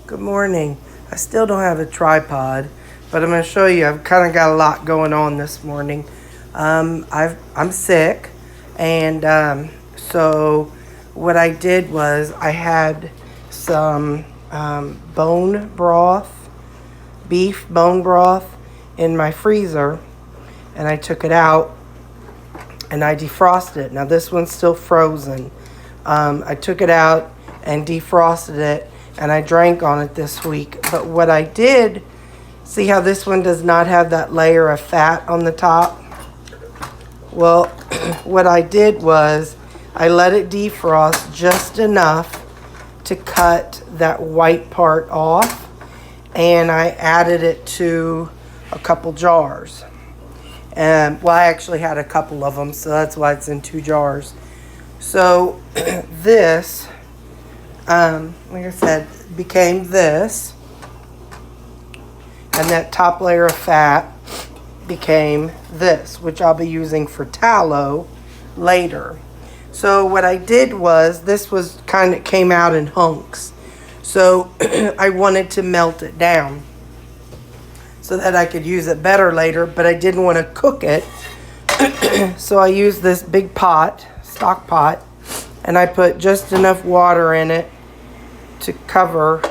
Good morning. I still don't have a tripod, but I'm going to show you. I've kind of got a lot going on this morning. I'm sick, and so what I did was I had some bone broth, beef bone broth in my freezer, and I took it out and I defrosted it. Now this one's still frozen. I took it out and defrosted it, and I drank on it this week. But what I did, see how this one does not have that layer of fat on the top? Well, what I did was I let it defrost just enough to cut that white part off, and I added it to a couple jars. And well, I actually had a couple of them, so that's why it's in 2 jars. So this, like I said, became this, and that top layer of fat became this, which I'll be using for tallow later. So what I did was, this was kind of came out in hunks, so I wanted to melt it down so that I could use it better later, but I didn't want to cook it. So I used this big pot, stock pot, and I put just enough water in it to cover.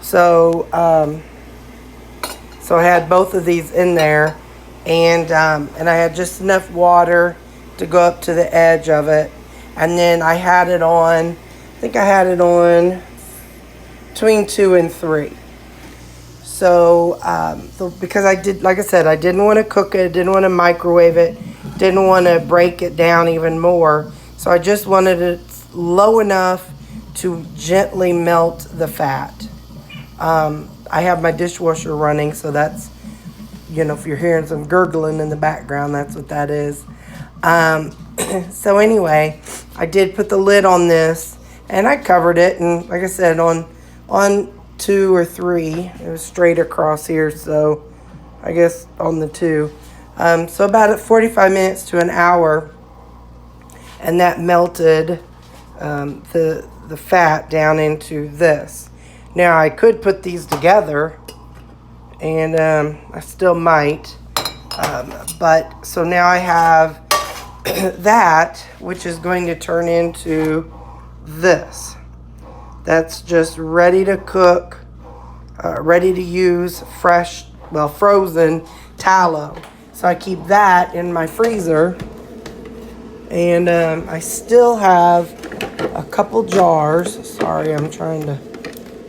So so I had both of these in there, and I had just enough water to go up to the edge of it, and then I had it on, I think I had it on between 2 and 3. So, because I did, like I said, I didn't want to cook it, didn't want to microwave it, didn't want to break it down even more. So I just wanted it low enough to gently melt the fat. I have my dishwasher running, so that's, you know, if you're hearing some gurgling in the background, that's what that is. So anyway, I did put the lid on this, and I covered it, and like I said, on 2 or 3, it was straight across here, so I guess on the 2. So about 45 minutes to an hour, and that melted the fat down into this. Now I could put these together, and I still might, but so now I have that, which is going to turn into this. That's just ready to cook, ready to use, fresh, well, frozen tallow. So I keep that in my freezer, and I still have a couple jars. Sorry, I'm trying to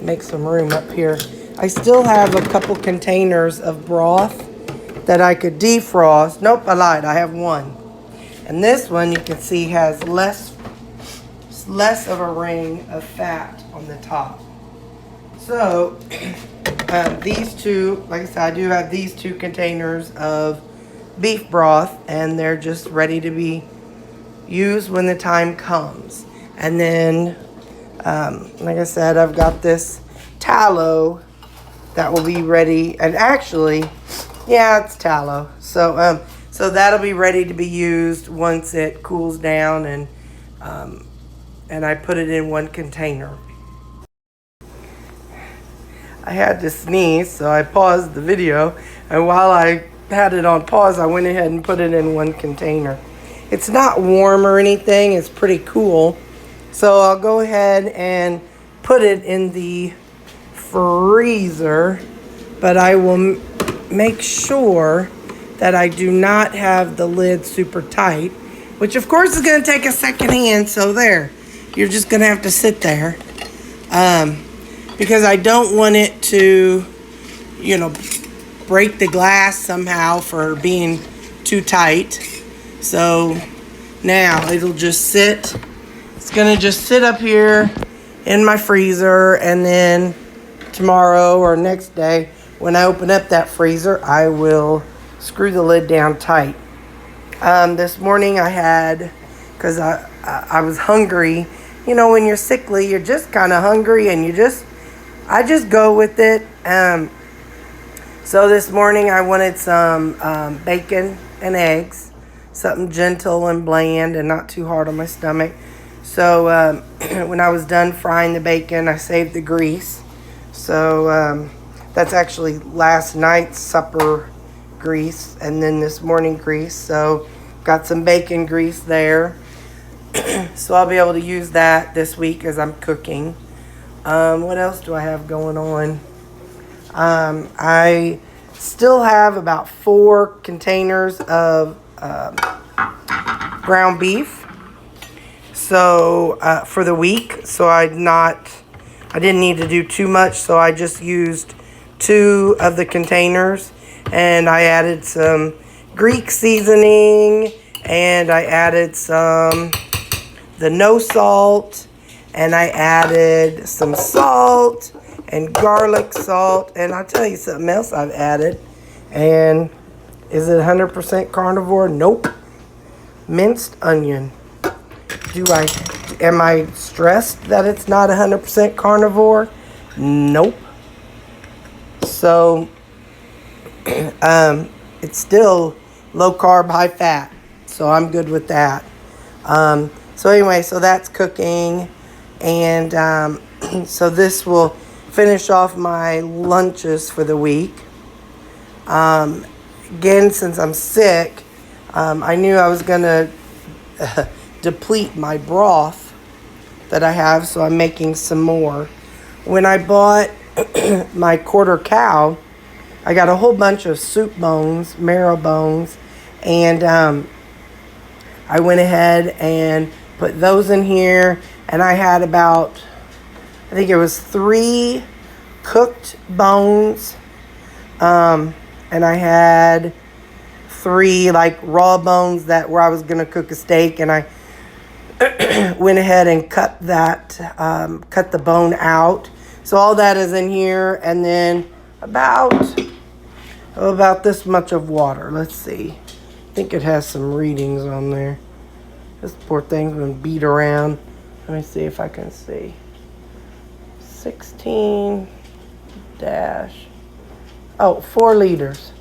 make some room up here. I still have a couple containers of broth that I could defrost. Nope, I lied. I have one. And this one, you can see, has less of a ring of fat on the top. So these two, like I said, I do have these 2 containers of beef broth, and they're just ready to be used when the time comes. And then, like I said, I've got this tallow that will be ready, and actually, yeah, it's tallow. So so that'll be ready to be used once it cools down, and I put it in 1 container. I had to sneeze, so I paused the video, and while I had it on pause, I went ahead and put it in 1 container. It's not warm or anything, it's pretty cool. So I'll go ahead and put it in the freezer, but I will make sure that I do not have the lid super tight, which of course is going to take a second hand, so there. You're just going to have to sit there, because I don't want it to, you know, break the glass somehow for being too tight. So now it'll just sit. It's going to just sit up here in my freezer, and then tomorrow or next day when I open up that freezer, I will screw the lid down tight. This morning I had, because I was hungry. You know, when you're sickly, you're just kind of hungry, and I just go with it. So this morning I wanted some bacon and eggs, something gentle and bland and not too hard on my stomach. So when I was done frying the bacon, I saved the grease. So that's actually last night's supper grease, and then this morning grease. So got some bacon grease there. So I'll be able to use that this week as I'm cooking. What else do I have going on? I still have about 4 containers of ground beef. So for the week, so I didn't need to do too much, so I just used 2 of the containers, and I added some Greek seasoning, and I added some the no salt, and I added some salt and garlic salt, and I'll tell you something else I've added. And is it 100% carnivore? Nope. Minced onion. Am I stressed that it's not 100% carnivore? Nope. So it's still low carb, high fat, so I'm good with that. So anyway, so that's cooking, and so this will finish off my lunches for the week. Again, since I'm sick, I knew I was gonna deplete my broth that I have, so I'm making some more. When I bought my quarter cow, I got a whole bunch of soup bones, marrow bones, and I went ahead and put those in here, and I had about, I think it was 3 cooked bones, and I had 3 like raw bones where I was gonna cook a steak, and I went ahead and cut the bone out. So all that is in here, and then about this much of water. Let's see. I think it has some readings on there. This poor thing's been beat around. Let me see if I can see. 16 dash. Oh, 4 liters.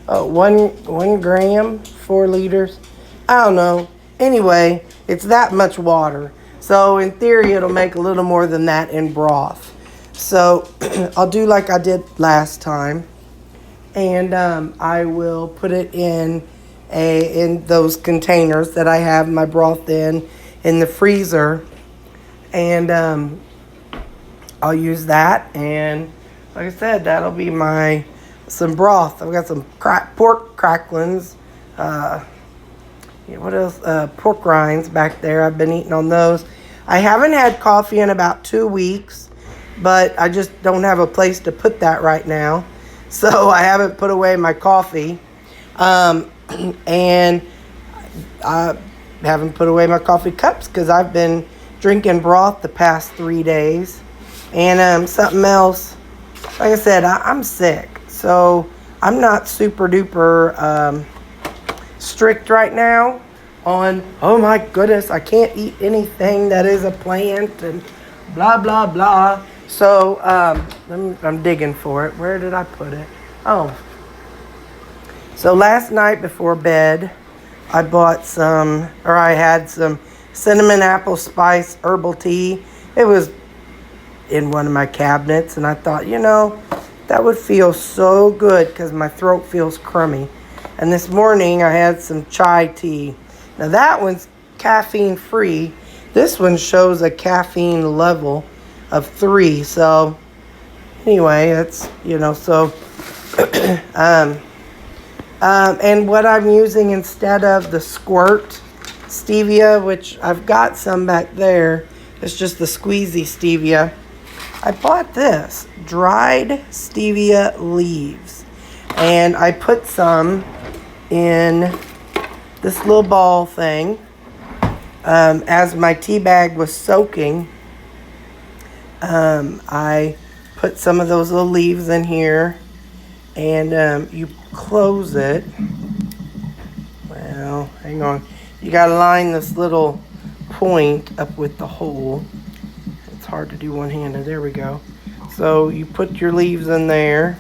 Oh, 1 gram, 4 liters. I don't know. Anyway, it's that much water. So in theory, it'll make a little more than that in broth. So I'll do like I did last time, and I will put it in those containers that I have my broth in the freezer, and I'll use that. And like I said, that'll be some broth. I've got some pork cracklings. What else? Pork rinds back there. I've been eating on those. I haven't had coffee in about 2 weeks, but I just don't have a place to put that right now. So I haven't put away my coffee. And I haven't put away my coffee cups because I've been drinking broth the past 3 days. And something else, like I said, I'm sick. So I'm not super duper strict right now on, oh my goodness, I can't eat anything that is a plant and blah, blah, blah. So I'm digging for it. Where did I put it? Oh. So last night before bed, I had some cinnamon apple spice herbal tea. It was in one of my cabinets, and I thought, that would feel so good because my throat feels crummy. And this morning I had some chai tea. Now that one's caffeine free. This one shows a caffeine level of 3. So anyway, that's, so and what I'm using instead of the squirt stevia, which I've got some back there, it's just the squeezy stevia. I bought this dried stevia leaves, and I put some in this little ball thing. As my tea bag was soaking, I put some of those little leaves in here, and you close it. Well, hang on. You got to line this little point up with the hole. It's hard to do one-handed. There we go. So you put your leaves in there.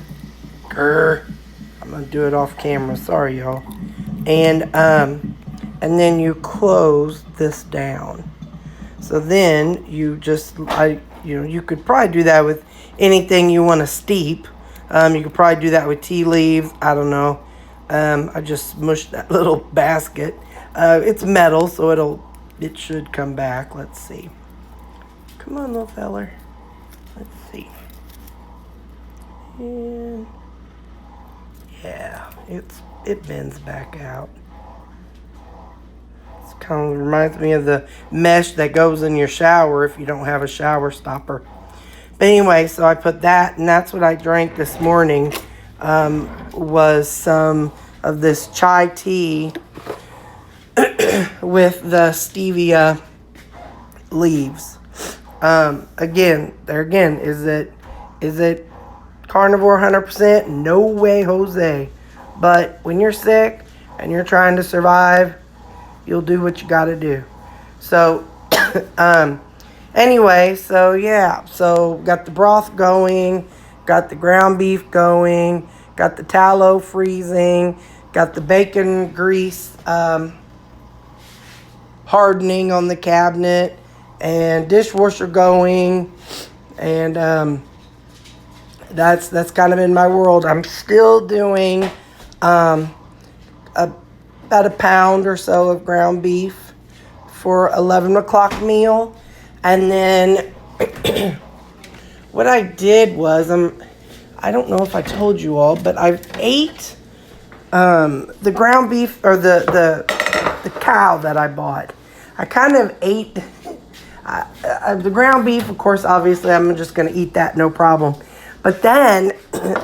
I'm going to do it off camera. Sorry, y'all. And then you close this down. So then you just, you could probably do that with anything you want to steep. You could probably do that with tea leaves. I don't know. I just mushed that little basket. It's metal, so it should come back. Let's see. Come on, little feller. Let's see. And yeah, it bends back out. It kind of reminds me of the mesh that goes in your shower if you don't have a shower stopper. But anyway, so I put that, and that's what I drank this morning, was some of this chai tea with the stevia leaves. Is it carnivore 100%? No way, Jose. But when you're sick and you're trying to survive, you'll do what you got to do. So, anyway, so yeah, so got the broth going, got the ground beef going, got the tallow freezing, got the bacon grease hardening on the cabinet, and dishwasher going, and that's kind of in my world. I'm still doing about a pound or so of ground beef for 11 o'clock meal. And then what I did was, I don't know if I told you all, but I've ate the ground beef, or the cow that I bought. I kind of ate the ground beef. Of course, obviously, I'm just going to eat that, no problem. But then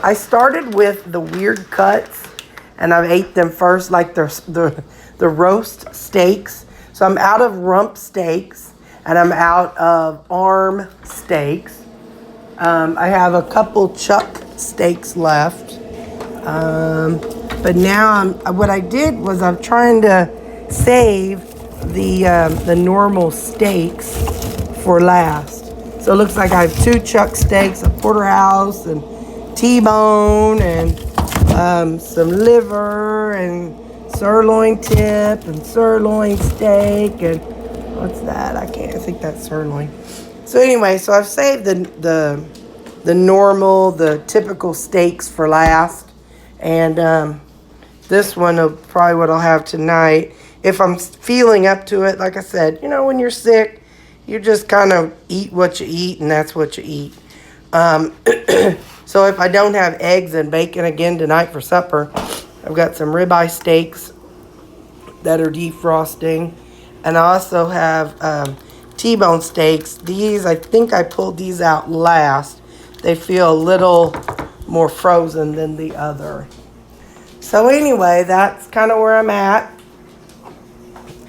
I started with the weird cuts, and I ate them first, like the roast steaks. So I'm out of rump steaks, and I'm out of arm steaks. I have a couple chuck steaks left. But now what I did was I'm trying to save the normal steaks for last. So it looks like I have 2 chuck steaks, a porterhouse, and T-bone, and some liver, and sirloin tip, and sirloin steak, and what's that? I think that's sirloin. So anyway, so I've saved the normal, the typical steaks for last, and this one will probably what I'll have tonight. If I'm feeling up to it, like I said, when you're sick, you just kind of eat what you eat, and that's what you eat. So if I don't have eggs and bacon again tonight for supper, I've got some ribeye steaks that are defrosting. And I also have T-bone steaks. These, I think I pulled these out last. They feel a little more frozen than the other. So anyway, that's kind of where I'm at.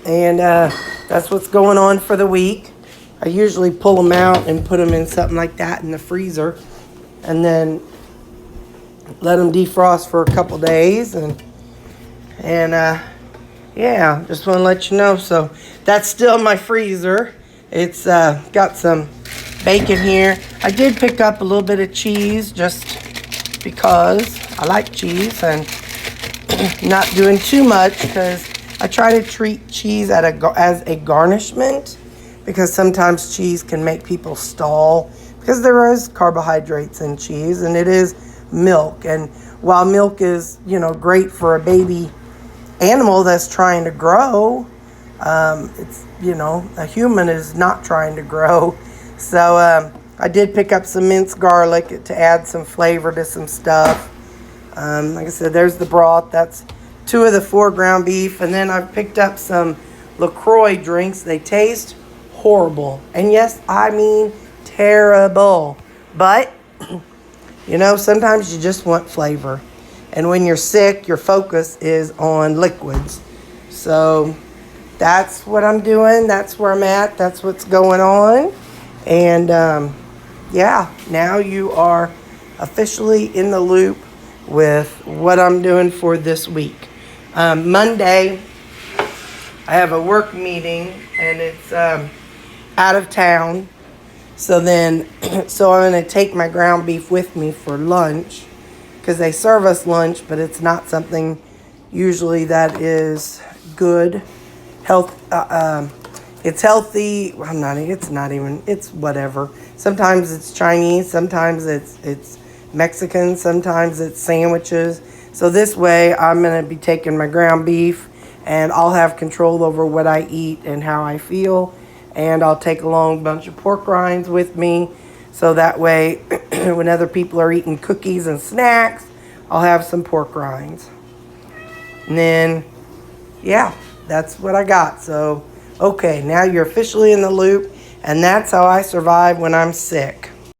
And that's what's going on for the week. I usually pull them out and put them in something like that in the freezer, and then let them defrost for a couple days. And yeah, just want to let you know. So that's still in my freezer. It's got some bacon here. I did pick up a little bit of cheese just because I like cheese, and not doing too much because I try to treat cheese as a garnishment, because sometimes cheese can make people stall, because there is carbohydrates in cheese, and it is milk. And while milk is, great for a baby animal that's trying to grow, it's, a human is not trying to grow. So I did pick up some minced garlic to add some flavor to some stuff. Like I said, there's the broth. That's 2 of the 4 ground beef. And then I've picked up some LaCroix drinks. They taste horrible. And yes, I mean terrible. But, sometimes you just want flavor. And when you're sick, your focus is on liquids. So that's what I'm doing. That's where I'm at. That's what's going on. And yeah, now you are officially in the loop with what I'm doing for this week. Monday, I have a work meeting, and it's out of town. So I'm going to take my ground beef with me for lunch, because they serve us lunch, but it's not something usually that is good It's healthy. It's not even, it's whatever. Sometimes it's Chinese, sometimes it's Mexican, sometimes it's sandwiches. So this way I'm going to be taking my ground beef and I'll have control over what I eat and how I feel. And I'll take along a bunch of pork rinds with me. So that way when other people are eating cookies and snacks, I'll have some pork rinds. And then, yeah, that's what I got. So, okay, now you're officially in the loop. And that's how I survive when I'm sick.